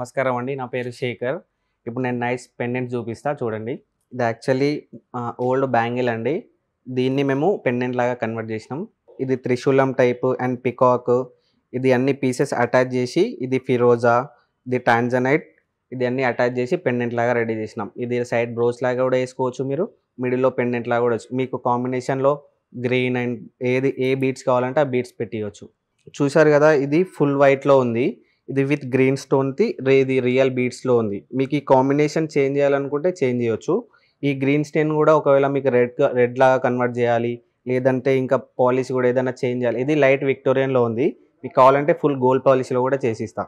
నమస్కారం అండి. నా పేరు శేఖర్. ఇప్పుడు నేను నైస్ పెండెంట్ చూపిస్తా చూడండి. ఇది యాక్చువల్లీ ఓల్డ్ బ్యాంగిల్ అండి. దీన్ని మేము పెండెంట్ లాగా కన్వర్ట్ చేసినాం. ఇది త్రిశూలం టైప్ అండ్ పికాక్ ఇది అన్ని పీసెస్ అటాచ్ చేసి ఇది ఫిరోజా, ఇది టాంజనైట్ ఇది అన్ని అటాచ్ చేసి పెండెంట్ లాగా రెడీ చేసినాం. ఇది సైడ్ బ్రోస్ లాగా కూడా వేసుకోవచ్చు మీరు. మిడిల్‌లో పెండెంట్ లాగా కూడా మీకు కాంబినేషన్‌లో గ్రీన్ అండ్ ఏ బీడ్స్ కావాలంటే ఆ బీడ్స్ పెట్టియొచ్చు. చూసారు కదా! ఇది ఫుల్ వైట్‌లో ఉంది. ఇది విత్ గ్రీన్ స్టోన్‌ది ఇది రియల్ బీడ్స్‌లో ఉంది. మీకు ఈ కాంబినేషన్ చేంజ్ చేయాలనుకుంటే చేంజ్ చేయొచ్చు. ఈ గ్రీన్ స్టోన్ కూడా ఒకవేళ మీకు రెడ్ లాగా కన్వర్ట్ చేయాలి. లేదంటే ఇంకా పాలిష్ కూడా ఏదైనా చేంజ్ చేయాలి. ఇది లైట్ విక్టోరియన్‌లో ఉంది. మీకు కావాలంటే ఫుల్ గోల్డ్ పాలిష్‌లో కూడా చేసిస్తా.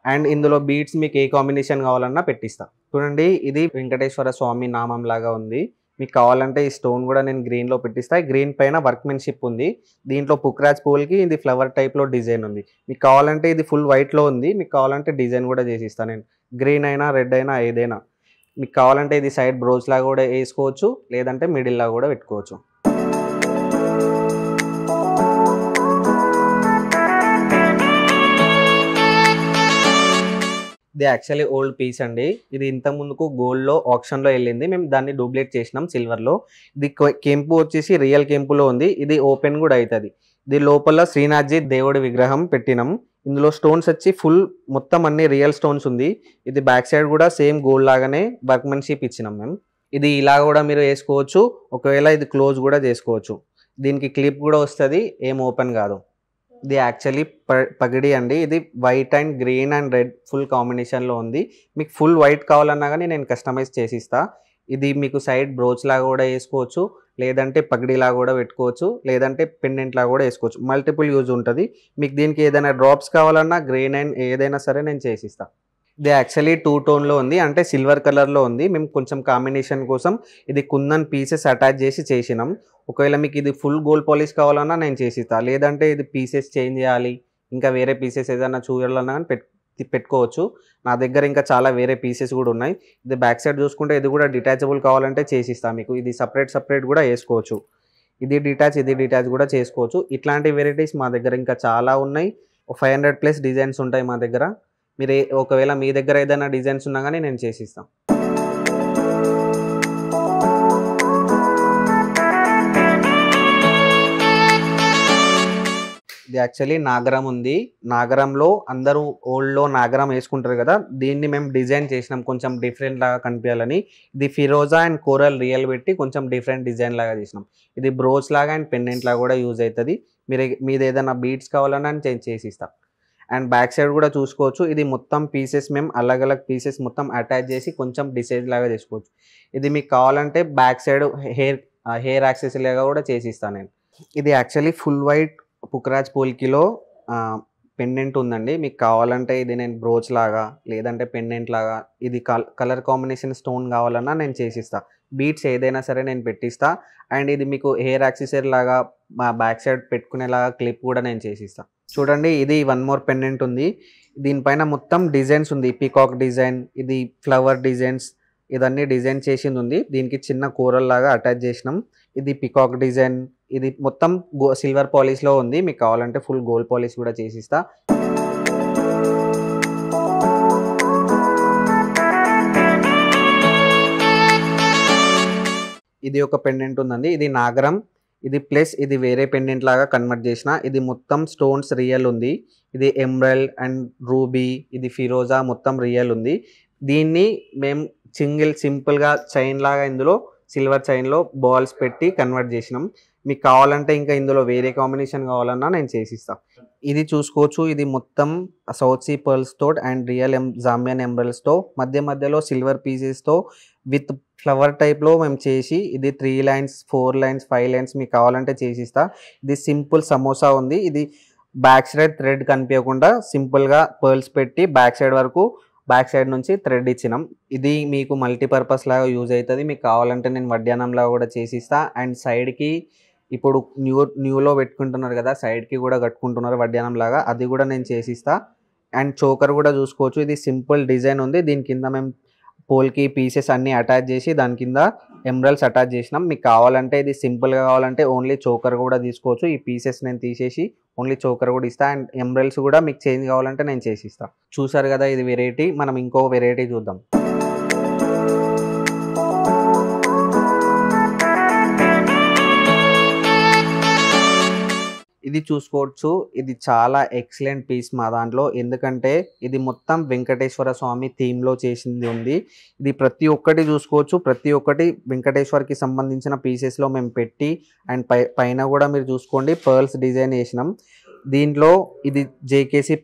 అండ్ ఇందులో బీడ్స్ మీకు ఏ కాంబినేషన్ కావాలన్నా పెట్టిస్తా. చూడండి ఇది వెంకటేశ్వర స్వామి నామం లాగా ఉంది. మీకు కావాలంటే ఈ స్టోన్ కూడా నేను గ్రీన్‌లో పెట్టిస్తా. గ్రీన్ పైన వర్క్‌మెన్‌షిప్ ఉంది. దీంట్లో పుక్రాజ్ పూల్‌కి ఇది ఫ్లవర్ టైప్‌లో డిజైన్ ఉంది. మీకు కావాలంటే ఇది ఫుల్ వైట్‌లో ఉంది. మీకు కావాలంటే డిజైన్ కూడా చేసిస్తా నేను. గ్రీన్ అయినా, రెడ్ అయినా ఏదైనా. మీకు కావాలంటే ఇది సైడ్ బ్రోస్ లాగా కూడా వేసుకోవచ్చు. లేదంటే మిడిల్ లాగా కూడా పెట్టుకోవచ్చు. ఇది యాక్చువల్లీ ఓల్డ్ పీస్ అండి. ఇది ఇంతకు ముందుకు గోల్డ్‌లో ఆక్షన్‌లో ఎళ్ళింది. మేము దాన్ని డూప్లికేట్ చేసినాం సిల్వర్‌లో. ఇది కెంపు వచ్చేసి రియల్ కెంపులో ఉంది. ఇది ఓపెన్ కూడా అయితది. ఇది లోపల శ్రీనాథ్‌జీ దేవుడి విగ్రహం పెట్టినాం. ఇందులో స్టోన్స్ వచ్చి ఫుల్ మొత్తం అన్ని రియల్ స్టోన్స్ ఉంది. ఇది బ్యాక్ సైడ్ కూడా సేమ్ గోల్డ్ లాగానే వర్క్‌మెన్‌షిప్ ఇచ్చినాం మేము. ఇది ఇలా కూడా మీరు వేసుకోవచ్చు. ఒకవేళ ఇది క్లోజ్ కూడా చేసుకోవచ్చు. దీనికి క్లిప్ కూడా వస్తది. ఏం ఓపెన్ కాదు. ఇది యాక్చువల్లీ పగిడి అండి. ఇది white and green and red full కాంబినేషన్‌లో ఉంది. మీకు ఫుల్ వైట్ కావాలన్నా గానీ నేను కస్టమైజ్ చేసిస్తా. ఇది మీకు సైడ్ బ్రోచ్ లాగా కూడా వేసుకోవచ్చు. లేదంటే పగిడిలాగా కూడా పెట్టుకోవచ్చు. లేదంటే పెండెంట్ లాగా కూడా వేసుకోవచ్చు. మల్టిపుల్ యూజ్ ఉంటది. మీకు దీనికి ఏదైనా డ్రాప్స్ కావాలన్నా గ్రీన్ అండ్ ఏదైనా సరే నేను చేసిస్తా. ఇది యాక్చువల్లీ 2 టోన్‌లో ఉంది. అంటే సిల్వర్ కలర్‌లో ఉంది. మేము కొంచెం కాంబినేషన్ కోసం ఇది కుందన్ పీసెస్ అటాచ్ చేసి చేసినాం. ఒకవేళ మీకు ఇది ఫుల్ గోల్డ్ పాలిష్ కావాలన్నా నేను చేసిస్తా. లేదంటే ఇది పీసెస్ చేంజ్ చేయాలి. ఇంకా వేరే పీసెస్ ఏదైనా చూడాలన్నా గానీ పెట్టుకోవచ్చు. నా దగ్గర ఇంకా చాలా వేరే పీసెస్ కూడా ఉన్నాయి. ఇది బ్యాక్ సైడ్ చూసుకుంటే ఇది కూడా డిటాచబుల్ కావాలంటే చేసిస్తా మీకు. ఇది సెపరేట్ కూడా వేసుకోవచ్చు. ఇది డిటాచ్ కూడా చేసుకోవచ్చు. ఇట్లాంటి వెరైటీస్ మా దగ్గర ఇంకా చాలా ఉన్నాయి. 500+ డిజైన్స్ ఉంటాయి మా దగ్గర. మీరు ఒకవేళ మీ దగ్గర ఏదైనా డిజైన్స్ ఉన్నా గానీ నేను చేసిస్తా. ఇది యాక్చువల్లీ నాగరం ఉంది. నాగరంలో అందరూ ఓల్డ్‌లో నాగరం వేసుకుంటారు కదా! దీన్ని మేము డిజైన్ చేసినాం కొంచెం డిఫరెంట్ లాగా కనిపియాలని. ఇది ఫిరోజా అండ్ కోరల్ రియల్ పెట్టి కొంచెం డిఫరెంట్ డిజైన్ లాగా చేసినాం. ఇది బ్రోచ్ లాగా అండ్ పెండెంట్ లాగా కూడా యూజ్ అవుతది. మీదేదైనా బీడ్స్ కావాలన్నా నేను చేసిస్తా. అండ్ బ్యాక్ సైడ్ కూడా చూసుకోవచ్చు. ఇది మొత్తం పీసెస్ మేము అలగ్ పీసెస్ మొత్తం అటాచ్ చేసి కొంచెం డిజైన్ లాగా చేసుకోవచ్చు. ఇది మీకు కావాలంటే బ్యాక్ సైడ్ హెయిర్ యాక్సెసరీ లాగా కూడా చేసిస్తా నేను. ఇది యాక్చువల్లీ ఫుల్ వైట్ పుక్రాజ్ పోల్కిలో పెండెంట్ ఉందండి. మీకు కావాలంటే ఇది నేను బ్రోచ్ లాగా లేదంటే పెండెంట్ లాగా ఇది కలర్ కాంబినేషన్ స్టోన్ కావాలన్నా నేను చేసిస్తా. బీడ్స్ ఏదైనా సరే నేను పెట్టిస్తా. అండ్ ఇది మీకు హెయిర్ యాక్సెసరీ లాగా బ్యాక్ సైడ్ పెట్టుకునేలాగా క్లిప్ కూడా నేను చేసిస్తా. చూడండి ఇది వన్ మోర్ పెండెంట్ ఉంది. దీనిపైన మొత్తం డిజైన్స్ ఉంది. పీకాక్ డిజైన్, ఇది ఫ్లవర్ డిజైన్స్ ఇదన్నీ డిజైన్ చేసింది ఉంది. దీనికి చిన్న కోరల్ లాగా అటాచ్ చేసినాం. ఇది పీకాక్ డిజైన్ ఇది మొత్తం సిల్వర్ పాలిష్‌లో ఉంది. మీకు కావాలంటే ఫుల్ గోల్డ్ పాలిష్ కూడా చేసిస్తా. ఇది ఒక పెండెంట్ ఉందండి. ఇది నాగరం. ఇది ప్లస్ ఇది వేరే పెండెంట్ లాగా కన్వర్ట్ చేసిన. ఇది మొత్తం స్టోన్స్ రియల్ ఉంది. ఇది ఎమరల్డ్ అండ్ రూబీ, ఇది ఫిరోజా మొత్తం రియల్ ఉంది. దీన్ని మేము సింపుల్‌గా చైన్ లాగా ఇందులో సిల్వర్ చైన్‌లో బాల్స్ పెట్టి కన్వర్ట్ చేసినాం. మీకు కావాలంటే ఇంకా ఇందులో వేరే కాంబినేషన్ కావాలన్నా నేను చేసిస్తా. ఇది చూసుకోవచ్చు. ఇది మొత్తం సౌత్ సీ పర్ల్స్‌తో అండ్ రియల్ జాంబియన్ ఎమరల్డ్స్‌తో మధ్యలో సిల్వర్ పీసెస్‌తో విత్ ఫ్లవర్ టైప్‌లో మేము చేసి ఇది 3 లైన్స్, 4 లైన్స్, 5 లైన్స్ మీకు కావాలంటే చేసిస్తా. ఇది సింపుల్ సమోసా ఉంది. ఇది బ్యాక్ సైడ్ థ్రెడ్ కనిపియకుండా సింపుల్‌గా పర్ల్స్ పెట్టి బ్యాక్ సైడ్ నుంచి థ్రెడ్ ఇచ్చినాం. ఇది మీకు మల్టీపర్పస్ లాగా యూజ్ అవుతది. మీకు కావాలంటే నేను వడ్డానం లాగా కూడా చేసిస్తా. అండ్ సైడ్‌కి ఇప్పుడు న్యూలో పెట్టుకుంటున్నారు కదా! సైడ్‌కి కూడా కట్టుకుంటున్నారు వడ్డానం లాగా. అది కూడా నేను చేసిస్తా. అండ్ చోకర్ కూడా చూసుకోవచ్చు. ఇది సింపుల్ డిజైన్ ఉంది. దీని కింద మేము పోల్కి పీసెస్ అన్నీ అటాచ్ చేసి దాని కింద ఎమరల్స్ అటాచ్ చేసినాం. మీకు కావాలంటే ఇది సింపుల్గా కావాలంటే ఓన్లీ చోకర్ కూడా తీసుకోవచ్చు. ఈ పీసెస్ నేను తీసేసి ఓన్లీ చోకర్ కూడా ఇస్తా. అండ్ ఎమరల్స్ కూడా మీకు చేంజ్ కావాలంటే నేను చేసి ఇస్తా. చూసారు కదా ఇది వెరైటీ. మనం ఇంకో వెరైటీ చూద్దాం. ఇది చూసుకోవచ్చు. ఇది చాలా ఎక్సలెంట్ పీస్ మా దాంట్లో. ఎందుకంటే ఇది మొత్తం వెంకటేశ్వర స్వామి థీమ్లో చేసింది ఉంది. ఇది ప్రతి ఒక్కటి చూసుకోవచ్చు. ప్రతి ఒక్కటి వెంకటేశ్వర్కి సంబంధించిన పీసెస్లో మేము పెట్టి అండ్ పైన కూడా మీరు చూసుకోండి పర్ల్స్ డిజైన్ చేసినాం. దీంట్లో ఇది JKC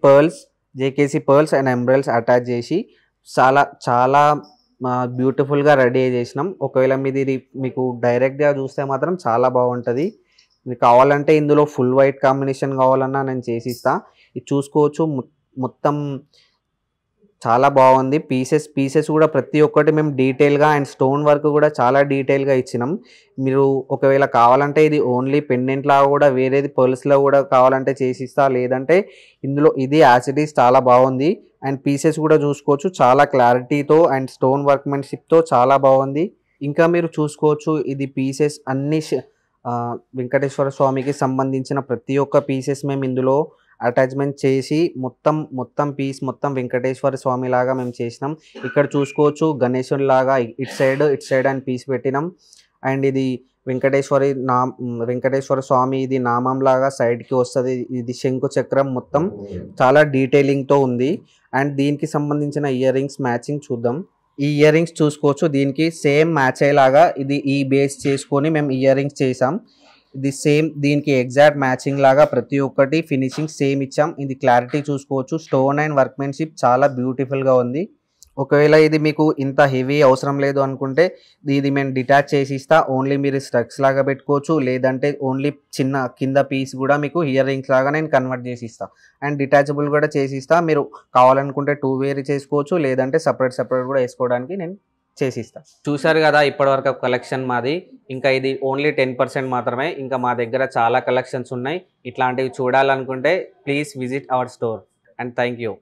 pearls and emeralds attach చేసి చాలా చాలా బ్యూటిఫుల్గా రెడీ చేసినాం. ఒకవేళ మీది ఇది మీకు డైరెక్ట్గా చూస్తే మాత్రం చాలా బాగుంటుంది. మీకు కావాలంటే ఇందులో ఫుల్ వైట్ కాంబినేషన్ కావాలన్నా నేను చేసిస్తా. ఇది చూసుకోవచ్చు. మొత్తం చాలా బాగుంది. పీసెస్ కూడా ప్రతి ఒక్కటి మేము డీటెయిల్గా అండ్ స్టోన్ వర్క్ కూడా చాలా డీటెయిల్గా ఇచ్చినాం. మీరు ఒకవేళ కావాలంటే ఇది ఓన్లీ పెండెంట్ లాగా కూడా వేరేది పర్ల్స్లో కూడా కావాలంటే చేసిస్తా. లేదంటే ఇందులో ఇది యాసిటీస్ చాలా బాగుంది. అండ్ పీసెస్ కూడా చూసుకోవచ్చు చాలా క్లారిటీతో అండ్ స్టోన్ వర్క్మెన్షిప్తో చాలా బాగుంది. ఇంకా మీరు చూసుకోవచ్చు ఇది పీసెస్ అన్ని వెంకటేశ్వర స్వామికి సంబంధించిన ప్రతి ఒక్క పీసెస్ మేము ఇందులో అటాచ్మెంట్ చేసి మొత్తం పీస్ మొత్తం వెంకటేశ్వర స్వామి లాగా మేము చేసినాం. ఇక్కడ చూసుకోవచ్చు గణేశుని లాగా ఇట్ సైడ్ అని పీస్ పెట్టినాం. అండ్ ఇది వెంకటేశ్వర స్వామి ఇది నామం లాగా సైడ్కి వస్తుంది. ఇది శంకు చక్రం మొత్తం చాలా డీటెయిలింగ్తో ఉంది. అండ్ దీనికి సంబంధించిన ఇయర్ రింగ్స్ మ్యాచింగ్ చూద్దాం. ఈ ఇయర్ రింగ్స్ చూసుకోవచ్చు. దీనికి సేమ్ మ్యాచ్ అయ్యేలాగా ఇది ఈ బేస్ చేసుకొని మేము ఇయర్ రింగ్స్ చేసాం. ఇది సేమ్ దీనికి ఎగ్జాక్ట్ మ్యాచింగ్ లాగా ప్రతి ఒక్కటి ఫినిషింగ్ సేమ్ ఇచ్చాం. ఇది క్లారిటీ చూసుకోవచ్చు. స్టోన్ అండ్ వర్క్మెన్షిప్ చాలా బ్యూటిఫుల్గా ఉంది. ఒకవేళ ఇది మీకు ఇంత హెవీ అవసరం లేదు అనుకుంటే ఇది మేము డిటాచ్ చేసి ఇస్తా. ఓన్లీ మీరు స్ట్రక్స్ లాగా పెట్టుకోవచ్చు. లేదంటే ఓన్లీ చిన్న కింద పీస్ కూడా మీకు ఇయర్ రింగ్స్ లాగా నేను కన్వర్ట్ చేసి ఇస్తా. అండ్ డిటాచబుల్ కూడా చేసి ఇస్తా. మీరు కావాలనుకుంటే 2 వేర్ చేసుకోవచ్చు. లేదంటే సపరేట్ కూడా వేసుకోవడానికి నేను చేసిస్తా. చూసారు కదా ఇప్పటివరకు కలెక్షన్ మాది. ఇంకా ఇది ఓన్లీ 10% మాత్రమే. ఇంకా మా దగ్గర చాలా కలెక్షన్స్ ఉన్నాయి. ఇట్లాంటివి చూడాలనుకుంటే please visit our store. And thank you.